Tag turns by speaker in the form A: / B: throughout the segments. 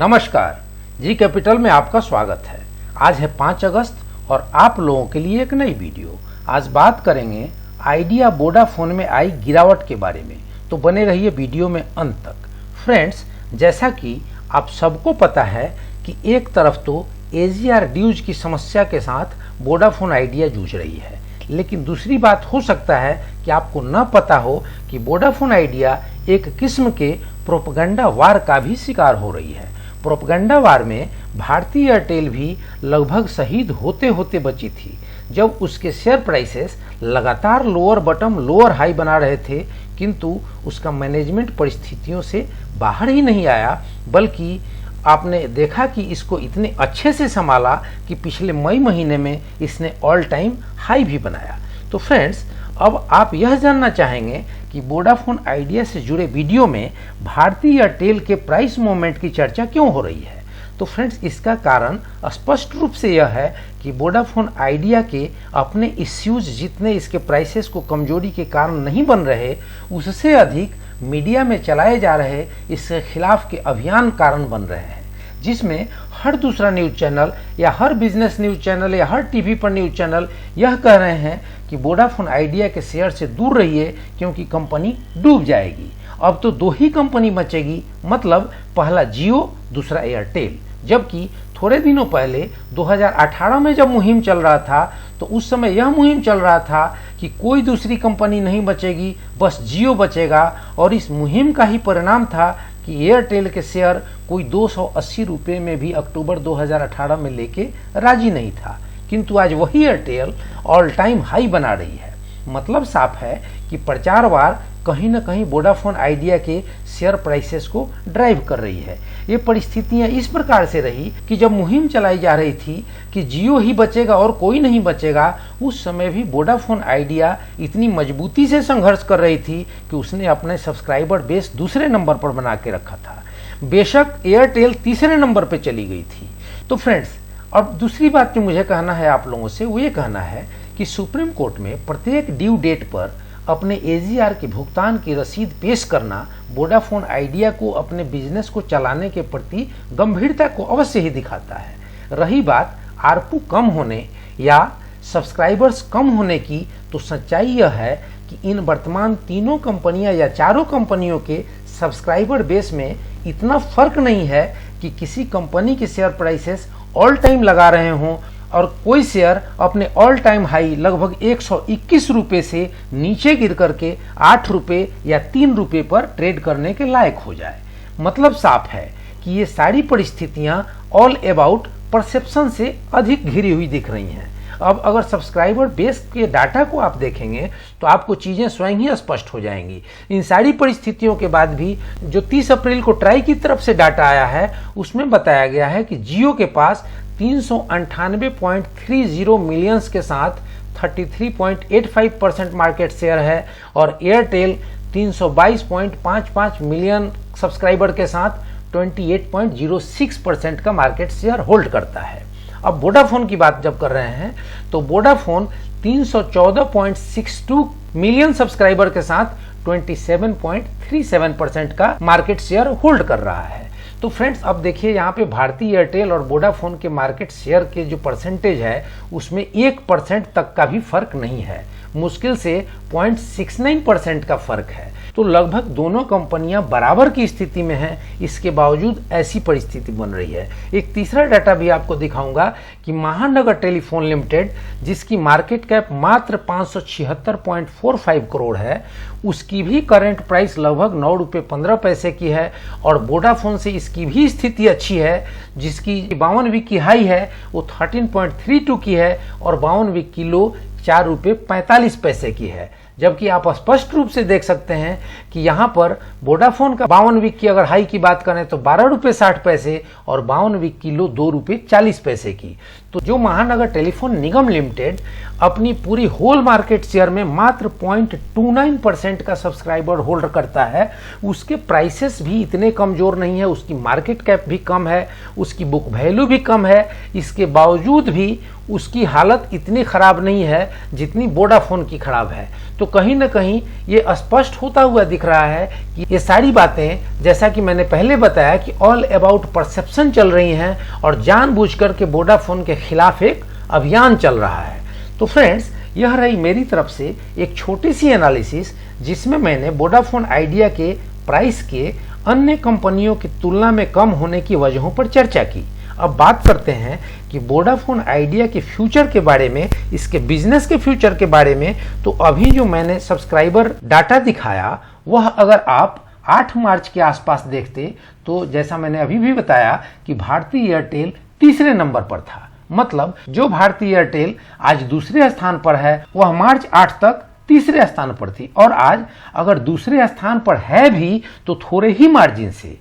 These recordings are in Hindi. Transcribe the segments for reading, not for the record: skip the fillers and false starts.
A: नमस्कार, जी कैपिटल में आपका स्वागत है। आज है 5 अगस्त और आप लोगों के लिए एक नई वीडियो। आज बात करेंगे आइडिया वोडाफोन में आई गिरावट के बारे में, तो बने रहिए वीडियो में अंत तक। फ्रेंड्स, जैसा कि आप सबको पता है कि एक तरफ तो AGR ड्यूज की समस्या के साथ वोडाफोन आइडिया जूझ रही है, लेकिन दूसरी बात हो सकता है कि आपको न पता हो कि वोडाफोन आइडिया एक किस्म के प्रोपगंडा वार का भी शिकार हो रही है। प्रोपगंडा वार में भारतीय एयरटेल भी लगभग शहीद होते होते बची थी, जब उसके शेयर प्राइसेस लगातार लोअर बटम लोअर हाई बना रहे थे, किंतु उसका मैनेजमेंट परिस्थितियों से बाहर ही नहीं आया, बल्कि आपने देखा कि इसको इतने अच्छे से संभाला कि पिछले मई महीने में इसने ऑल टाइम हाई भी बनाया। तो फ्रेंड्स, अब आप यह जानना चाहेंगे कि वोडाफोन आइडिया से जुड़े वीडियो में भारतीय एयरटेल के प्राइस मूवमेंट की चर्चा क्यों हो रही है। तो फ्रेंड्स, इसका कारण स्पष्ट रूप से यह है कि वोडाफोन आइडिया के अपने इश्यूज जितने इसके प्राइसेस को कमजोरी के कारण नहीं बन रहे, उससे अधिक मीडिया में चलाए जा रहे इसके खिलाफ के अभियान कारण बन रहे हैं, जिसमें हर दूसरा न्यूज चैनल या हर बिजनेस न्यूज चैनल या हर टीवी पर न्यूज चैनल यह कह रहे हैं कि वोडाफोन आइडिया के शेयर से दूर रहिए क्योंकि कंपनी डूब जाएगी। अब तो 2 ही कंपनी बचेगी, मतलब पहला जियो, दूसरा एयरटेल। जबकि थोड़े दिनों पहले 2018 में जब मुहिम चल रहा था, तो उस समय यह मुहिम चल रहा था कि कोई दूसरी कंपनी नहीं बचेगी, बस जियो बचेगा। और इस मुहिम का ही परिणाम था कि एयरटेल के शेयर कोई 280 रुपये में भी अक्टूबर 2018 में लेके राजी नहीं था, किंतु आज वही एयरटेल ऑल टाइम हाई बना रही है। मतलब साफ है कि प्रचार वार कहीं न कहीं वोडाफोन आइडिया के शेयर प्राइसेस को ड्राइव कर रही है। ये परिस्थितियां इस प्रकार से रही कि जब मुहिम चलाई जा रही थी कि जियो ही बचेगा और कोई नहीं बचेगा, उस समय भी वोडाफोन आइडिया इतनी मजबूती से संघर्ष कर रही थी कि उसने अपने सब्सक्राइबर बेस दूसरे नंबर पर बना के रखा था। बेशक एयरटेल तीसरे नंबर पर चली गई थी। तो फ्रेंड्स, अब दूसरी बात जो मुझे कहना है आप लोगों से, वो ये कहना है कि सुप्रीम कोर्ट में प्रत्येक ड्यू डेट पर अपने AGR के भुगतान की रसीद पेश करना वोडाफोन आइडिया को अपने बिजनेस को चलाने के प्रति गंभीरता को अवश्य ही दिखाता है। रही बात आरपू कम होने या सब्सक्राइबर्स कम होने की, तो सच्चाई यह है कि इन वर्तमान तीनों कंपनियां या चारों कंपनियों के सब्सक्राइबर बेस में इतना फर्क नहीं है कि किसी कंपनी के शेयर प्राइसेस ऑल टाइम लगा रहे हों और कोई शेयर अपने ऑल टाइम हाई लगभग 121 रुपये से नीचे गिर करके 8 रुपये या 3 रुपये पर ट्रेड करने के लायक हो जाए। मतलब साफ है कि ये सारी परिस्थितियां ऑल अबाउट परसेप्शन से अधिक घिरी हुई दिख रही हैं। अब अगर सब्सक्राइबर बेस के डाटा को आप देखेंगे तो आपको चीज़ें स्वयं ही स्पष्ट हो जाएंगी। इन सारी परिस्थितियों के बाद भी जो 30 अप्रैल को ट्राई की तरफ से डाटा आया है, उसमें बताया गया है कि जियो के पास 398.30 मिलियंस के साथ 33.85% मार्केट शेयर है और एयरटेल 322.55 मिलियन सब्सक्राइबर के साथ 28.06% का मार्केट शेयर होल्ड करता है। अब वोडाफोन की बात जब कर रहे हैं, तो वोडाफोन 314.62 मिलियन सब्सक्राइबर के साथ 27.37% का मार्केट शेयर होल्ड कर रहा है। तो फ्रेंड्स, अब देखिए यहाँ पे भारतीय एयरटेल और वोडाफोन के मार्केट शेयर के जो परसेंटेज है, उसमें 1% तक का भी फर्क नहीं है, मुश्किल से 0.69% का फर्क है। तो लगभग दोनों कंपनियां बराबर की स्थिति में हैं। इसके बावजूद ऐसी परिस्थिति बन रही है। एक तीसरा डाटा भी आपको दिखाऊंगा कि महानगर टेलीफोन लिमिटेड, जिसकी मार्केट कैप मात्र 576.45 करोड़ है, उसकी भी करंट प्राइस लगभग 9 रुपये 15 पैसे की है और वोडाफोन से इसकी भी स्थिति अच्छी है, जिसकी 52 वीक की हाई है वो 13.32 की है और 52 वीक की लो 4 रुपये 45 पैसे की है। जबकि आप स्पष्ट रूप से देख सकते हैं कि यहाँ पर वोडाफोन का 52 वीक की अगर हाई की बात करें तो 12 रुपये 60 पैसे और 52 वीक की लो 2 रुपये 40 पैसे की। तो जो महानगर टेलीफोन निगम लिमिटेड अपनी पूरी होल मार्केट शेयर में मात्र 0.29% का सब्सक्राइबर होल्ड करता है, उसके प्राइसेस भी इतने कमजोर नहीं है, उसकी मार्केट कैप भी कम है, उसकी बुक वैल्यू भी कम है, इसके बावजूद भी उसकी हालत इतनी खराब नहीं है जितनी वोडाफोन की खराब है। तो कहीं ना कहीं ये स्पष्ट होता हुआ दिख रहा है कि ये सारी बातें, जैसा कि मैंने पहले बताया, कि ऑल अबाउट परसेप्शन चल रही हैं और जानबूझकर के वोडाफोन के खिलाफ एक अभियान चल रहा है। तो फ्रेंड्स, यह रही मेरी तरफ से एक छोटी सी एनालिसिस जिसमें मैंने वोडाफोन आइडिया के प्राइस के अन्य कंपनियों की तुलना में कम होने की वजहों पर चर्चा की। अब बात करते हैं कि वोडाफोन आइडिया के फ्यूचर के बारे में, इसके बिजनेस के फ्यूचर के बारे में। तो अभी जो मैंने सब्सक्राइबर डाटा दिखाया वह अगर आप 8 मार्च के आसपास देखते तो जैसा मैंने अभी भी बताया कि भारती एयरटेल तीसरे नंबर पर था। मतलब जो भारती एयरटेल आज दूसरे स्थान पर है वह मार्च 8 तक तीसरे स्थान पर थी, और आज अगर दूसरे स्थान पर है भी तो थोड़े ही मार्जिन से।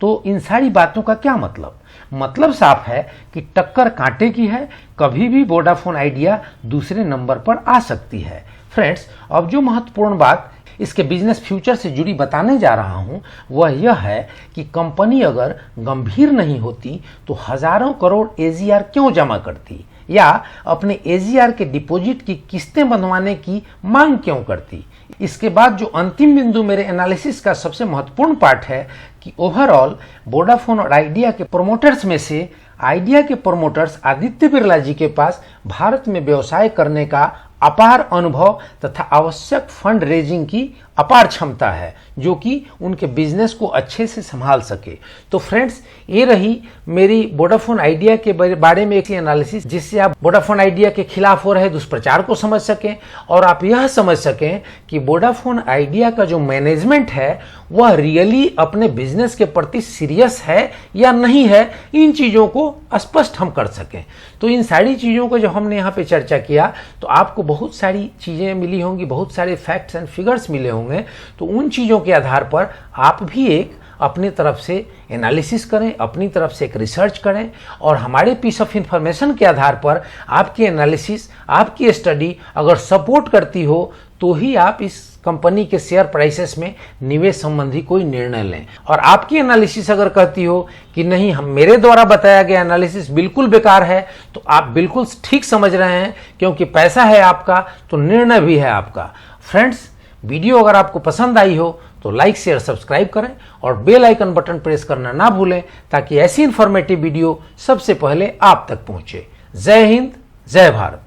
A: तो इन सारी बातों का क्या मतलब साफ है कि टक्कर कांटे की है, कभी भी वोडाफोन आइडिया दूसरे नंबर पर आ सकती है। फ्रेंड्स, अब जो महत्वपूर्ण बात इसके बिजनेस फ्यूचर से जुड़ी बताने जा रहा हूं वह यह है कि कंपनी अगर गंभीर नहीं होती तो हजारों करोड़ एजीआर क्यों जमा करती, या अपने एजीआर के डिपॉजिट की किस्तें बंधवाने की मांग क्यों करती। इसके बाद जो अंतिम बिंदु मेरे एनालिसिस का सबसे महत्वपूर्ण पार्ट है कि ओवरऑल वोडाफोन और आइडिया के प्रोमोटर्स में से आइडिया के प्रोमोटर्स आदित्य बिरला जी के पास भारत में व्यवसाय करने का अपार अनुभव तथा आवश्यक फंड रेजिंग की अपार क्षमता है, जो कि उनके बिजनेस को अच्छे से संभाल सके। तो फ्रेंड्स, ये रही मेरी वोडाफोन आइडिया के बारे में एक एनालिसिस, जिससे आप वोडाफोन आइडिया के खिलाफ हो रहे दुष्प्रचार को समझ सकें और आप यह समझ सकें कि वोडाफोन आइडिया का जो मैनेजमेंट है वह रियली अपने बिजनेस के प्रति सीरियस है या नहीं है। इन चीज़ों को स्पष्ट हम कर सकें। तो इन सारी चीज़ों को जब हमने यहाँ पे चर्चा किया तो आपको बहुत सारी चीज़ें मिली होंगी, बहुत सारे फैक्ट्स एंड फिगर्स मिले होंगे। तो उन चीज़ों के आधार पर आप भी एक अपनी तरफ से एनालिसिस करें, अपनी तरफ से एक रिसर्च करें, और हमारे पीस ऑफ इंफॉर्मेशन के आधार पर आपकी एनालिसिस, आपकी स्टडी अगर सपोर्ट करती हो तो ही आप इस कंपनी के शेयर प्राइसेस में निवेश संबंधी कोई निर्णय लें। और आपकी एनालिसिस अगर कहती हो कि नहीं, हम मेरे द्वारा बताया गया एनालिसिस बिल्कुल बेकार है, तो आप बिल्कुल ठीक समझ रहे हैं, क्योंकि पैसा है आपका तो निर्णय भी है आपका। फ्रेंड्स, वीडियो अगर आपको पसंद आई हो तो लाइक शेयर सब्सक्राइब करें और बेल आइकन बटन प्रेस करना ना भूलें, ताकि ऐसी इंफॉर्मेटिव वीडियो सबसे पहले आप तक पहुंचे। जय हिंद, जय भारत।